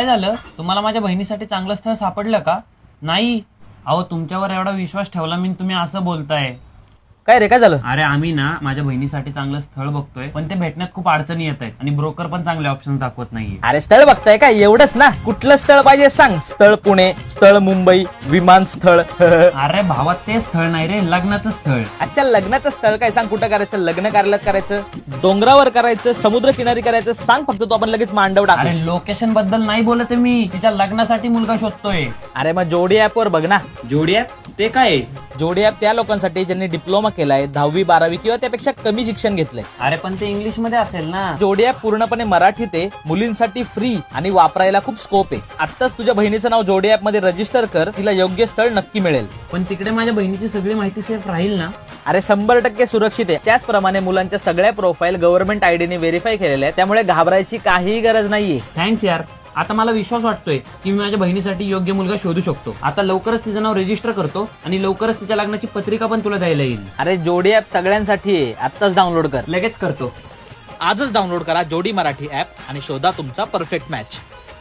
झालं, तुम्हाला माझ्या बहिणीसाठी चांगलं स्थळ सापडलं का? नाही. अहो, तुमच्यावर एवढा विश्वास ठेवला मी, तुम्ही असं बोलताय. काय रे, काय झालं? अरे आम्ही ना माझ्या बहिणीसाठी चांगलं स्थळ बघतोय, पण ते भेटण्यात खूप अडचणी येत आहेत आणि ब्रोकर पण चांगले ऑप्शन दाखवत नाहीये. अरे स्थळ बघताय का? एवढंच ना? कुठलं स्थळ पाहिजे सांग. स्थळ पुणे, स्थळ मुंबई, विमान स्थळ. अरे भावा, ते स्थळ नाही रे, लग्नाचं स्थळ. अच्छा, लग्नाचं स्थळ काय? सांग कुठं करायचं? लग्न कार्यालयात करायचं, डोंगरावर करायचं, समुद्र किनारी करायचं? सांग फक्त, तो आपण लगेच मांडव टाकू. अरे लोकेशन बद्दल नाही बोलत आहे मी, तिच्या लग्नासाठी मुलगा शोधतोय. अरे मग जोडी ऍप वर बघ ना. जोडी ॲप? ते काय आहे? जोडी ऍप त्या लोकांसाठी ज्यांनी डिप्लोमा केलाय, 10वी 12वी किंवा त्यापेक्षा कमी शिक्षण घेतलंय. अरे पण ते इंग्लिश मध्ये असेल ना. जोडी ऍप पूर्णपणे मराठीत आहे, मुलींसाठी फ्री आणि वापरायला खूप स्कोप आहे. आत्ताच तुझ्या बहिणीचं नाव जोडी ऍप मध्ये रजिस्टर कर, तिला योग्य स्थळ नक्की मिळेल. पण तिकडे माझ्या बहिणीची सगळी माहिती सेफ राहील ना? अरे 100% सुरक्षित आहे. त्याचप्रमाणे मुलांच्या सगळ्या प्रोफाईल गव्हर्नमेंट आयडीने व्हेरीफाय केलेल्या आहे, त्यामुळे घाबरायची काहीही गरज नाहीये. थँक्स यार. आता मला विश्वास वाटतोय की मी माझ्या बहिणीसाठी योग्य मुलगा शोधू शकतो. आता लवकरच तिचं नाव रजिस्टर करतो आणि लवकरच तिच्या लग्नाची पत्रिका पण तुला द्यायला येईल. अरे जोडी ऍप सगळ्यांसाठी आहे, आत्ताच डाउनलोड कर. लगेच करतो. आजच डाउनलोड करा जोडी मराठी ऍप आणि शोधा तुमचा परफेक्ट मॅच.